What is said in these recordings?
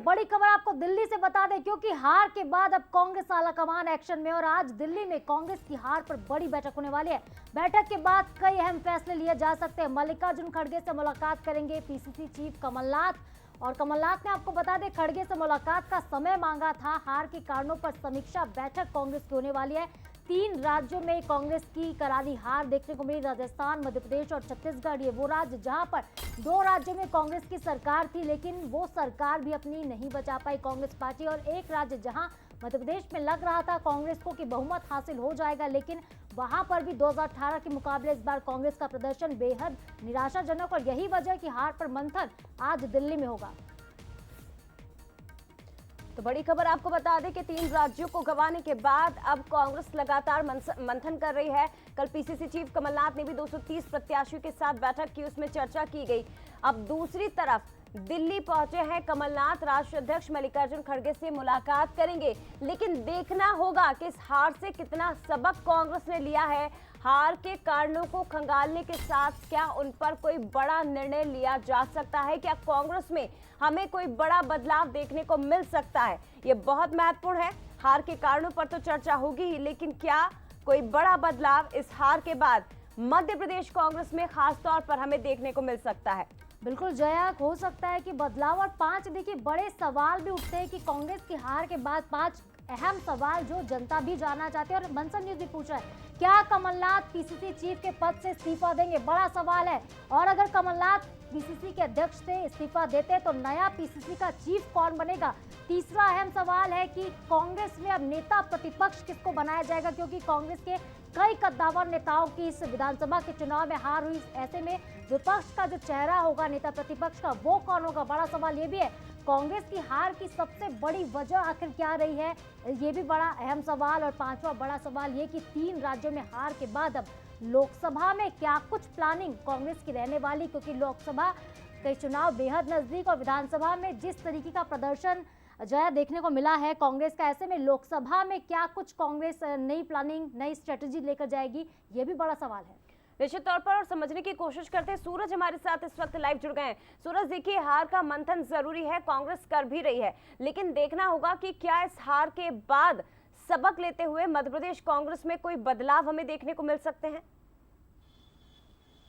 बड़ी खबर आपको दिल्ली से बता दें, क्योंकि हार के बाद अब कांग्रेस आलाकमान एक्शन में और आज दिल्ली में कांग्रेस की हार पर बड़ी बैठक होने वाली है। बैठक के बाद कई अहम फैसले लिए जा सकते हैं। मल्लिकार्जुन खड़गे से मुलाकात करेंगे पीसीसी चीफ कमलनाथ, और कमलनाथ ने आपको बता दें खड़गे से मुलाकात का समय मांगा था। हार के कारणों पर समीक्षा बैठक कांग्रेस की होने वाली है। 3 राज्यों में कांग्रेस की करारी हार देखने को मिली, राजस्थान, मध्य प्रदेश और छत्तीसगढ़। ये वो राज्य जहां पर 2 राज्यों में कांग्रेस की सरकार थी, लेकिन वो सरकार भी अपनी नहीं बचा पाई कांग्रेस पार्टी। और एक राज्य जहां मध्य प्रदेश में लग रहा था कांग्रेस को कि बहुमत हासिल हो जाएगा, लेकिन वहां पर भी 2018 के मुकाबले इस बार कांग्रेस का प्रदर्शन बेहद निराशाजनक, और यही वजह कि हार पर मंथन आज दिल्ली में होगा। तो बड़ी खबर आपको बता दें कि 3 राज्यों को गंवाने के बाद अब कांग्रेस लगातार मंथन कर रही है। कल पीसीसी चीफ कमलनाथ ने भी 230 प्रत्याशियों के साथ बैठक की, उसमें चर्चा की गई। अब दूसरी तरफ दिल्ली पहुंचे हैं कमलनाथ, राष्ट्रीय अध्यक्ष मल्लिकार्जुन खड़गे से मुलाकात करेंगे। लेकिन देखना होगा कि इस हार से कितना सबक कांग्रेस ने लिया है। हार के कारणों को खंगालने के साथ क्या उन पर कोई बड़ा निर्णय लिया जा सकता है? क्या कांग्रेस में हमें कोई बड़ा बदलाव देखने को मिल सकता है? ये बहुत महत्वपूर्ण है। हार के कारणों पर तो चर्चा होगी ही, लेकिन क्या कोई बड़ा बदलाव इस हार के बाद मध्य प्रदेश कांग्रेस में खास तौर पर हमें देखने को मिल सकता है? बिल्कुल जया, हो सकता है कि बदलाव। और 5 देखिए बड़े सवाल भी उठते हैं कि कांग्रेस की हार के बाद 5 अहम सवाल जो जनता भी जानना चाहती है। और मंसन न्यूज भी पूछ रहा है, क्या कमलनाथ पीसीसी चीफ के पद से इस्तीफा देंगे? बड़ा सवाल है। और अगर कमलनाथ पीसीसी के अध्यक्ष से इस्तीफा देते तो नया पीसीसी का चीफ कौन बनेगा? तीसरा अहम सवाल है कि कांग्रेस में अब नेता प्रतिपक्ष किसको बनाया जाएगा, क्योंकि कांग्रेस के कई कद्दावर नेताओं की इस विधानसभा के चुनाव में हार हुई। ऐसे में विपक्ष का जो चेहरा होगा नेता प्रतिपक्ष का, वो कौन होगा? बड़ा सवाल ये भी है। कांग्रेस की हार की सबसे बड़ी वजह आखिर क्या रही है, ये भी बड़ा अहम सवाल। और 5वां बड़ा सवाल ये कि 3 राज्यों में हार के बाद अब लोकसभा में क्या कुछ प्लानिंग कांग्रेस की रहने वाली, क्योंकि लोकसभा के चुनाव बेहद नजदीक और विधानसभा में जिस तरीके का प्रदर्शन जया देखने को मिला है कांग्रेस का, ऐसे में लोकसभा में क्या कुछ कांग्रेस नई प्लानिंग, नई स्ट्रेटेजी लेकर जाएगी, ये भी बड़ा सवाल है। निश्चित तौर पर और समझने की कोशिश करते हैं। सूरज हमारे साथ इस वक्त लाइव जुड़ गए हैं। सूरज, देखिए हार का मंथन जरूरी है, कांग्रेस कर भी रही है, लेकिन देखना होगा कि क्या इस हार के बाद सबक लेते हुए मध्य प्रदेश कांग्रेस में कोई बदलाव हमें देखने को मिल सकते हैं?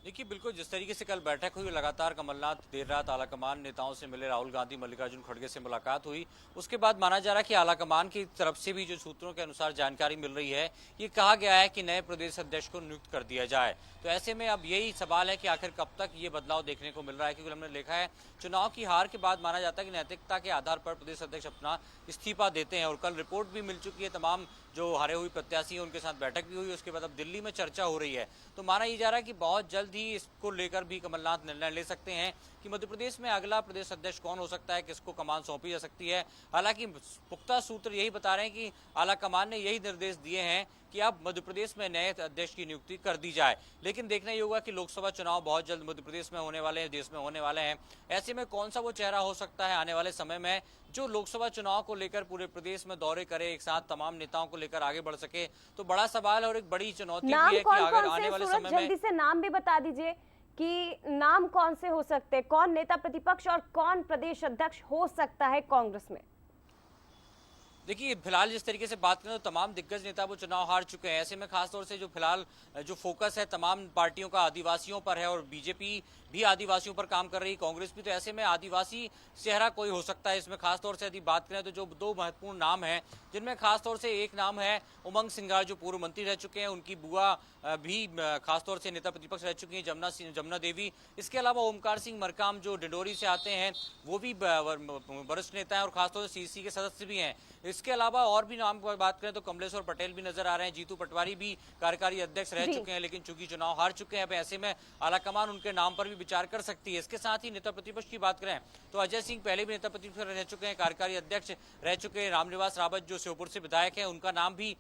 देखिए बिल्कुल, जिस तरीके से कल बैठक हुई, लगातार कमलनाथ देर रात आलाकमान नेताओं से मिले, राहुल गांधी, मल्लिकार्जुन खड़गे से मुलाकात हुई। उसके बाद माना जा रहा है कि आलाकमान की तरफ से भी जो सूत्रों के अनुसार जानकारी मिल रही है, ये कहा गया है कि नए प्रदेश अध्यक्ष को नियुक्त कर दिया जाए। तो ऐसे में अब यही सवाल है कि आखिर कब तक ये बदलाव देखने को मिल रहा है, क्योंकि हमने देखा है चुनाव की हार के बाद माना जाता है कि नैतिकता के आधार पर प्रदेश अध्यक्ष अपना इस्तीफा देते हैं। और कल रिपोर्ट भी मिल चुकी है, तमाम जो हारे हुए प्रत्याशी हैं उनके साथ बैठक भी हुई। उसके बाद अब दिल्ली में चर्चा हो रही है। तो माना ये जा रहा है कि बहुत जल्द ही इसको लेकर भी कमलनाथ निर्णय ले सकते हैं कि मध्य प्रदेश में अगला प्रदेश अध्यक्ष कौन हो सकता है, किसको कमान सौंपी जा सकती है। हालांकि पुख्ता सूत्र यही बता रहे हैं कि आलाकमान ने यही निर्देश दिए हैं कि अब मध्य प्रदेश में नए अध्यक्ष की नियुक्ति कर दी जाए। लेकिन देखना ये होगा कि लोकसभा चुनाव बहुत जल्द मध्य प्रदेश में होने वाले हैं, देश में होने वाले हैं। ऐसे में कौन सा वो चेहरा हो सकता है आने वाले समय में जो लोकसभा चुनाव को लेकर पूरे प्रदेश में दौरे करे, एक साथ तमाम नेताओं को लेकर आगे बढ़ सके, तो बड़ा सवाल और एक बड़ी चुनौती भी है कि अगर आने वाले समय में जल्दी से नाम भी बता दीजिए कि नाम कौन से हो सकते हैं, कौन नेता प्रतिपक्ष और कौन प्रदेश अध्यक्ष हो सकता है कांग्रेस में? देखिए फिलहाल जिस तरीके से बात करें तो तमाम दिग्गज नेता वो चुनाव हार चुके हैं। ऐसे में खासतौर से जो फिलहाल जो फोकस है तमाम पार्टियों का आदिवासियों पर है, और बीजेपी भी आदिवासियों पर काम कर रही है, कांग्रेस भी। तो ऐसे में आदिवासी चेहरा कोई हो सकता है इसमें। खासतौर से यदि बात करें तो जो 2 महत्वपूर्ण नाम हैं, जिनमें खासतौर से एक नाम है उमंग सिंघार, जो पूर्व मंत्री रह चुके हैं, उनकी बुआ भी खासतौर से नेता प्रतिपक्ष रह चुकी हैं, जमुना देवी। इसके अलावा ओमकार सिंह मरकाम जो डिंडोरी से आते हैं, वो भी वरिष्ठ नेता हैं और खासतौर से सीसी के सदस्य भी हैं। इसके अलावा और भी नाम की बात करें तो कमलेश्वर पटेल भी नजर आ रहे हैं, जीतू पटवारी भी कार्यकारी अध्यक्ष रह चुके हैं, लेकिन चूंकि चुनाव हार चुके हैं, अब ऐसे में आलाकमान उनके नाम पर भी विचार कर सकती है। इसके साथ ही नेता प्रतिपक्ष की बात करें तो अजय सिंह पहले भी नेता प्रतिपक्ष रह चुके हैं, कार्यकारी अध्यक्ष रह चुके हैं। रामनिवास रावत जो श्योपुर से विधायक है, उनका नाम भी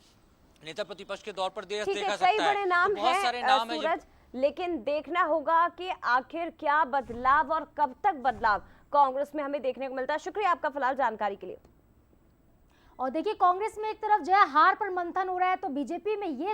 नेता प्रतिपक्ष के तौर पर देखा सकता है। बड़े नाम बहुत सारे नाम है, लेकिन देखना होगा कि आखिर क्या बदलाव और कब तक बदलाव कांग्रेस में हमें देखने को मिलता है। शुक्रिया आपका फिलहाल जानकारी के लिए। और देखिए कांग्रेस में एक तरफ जो है हार पर मंथन हो रहा है, तो बीजेपी में ये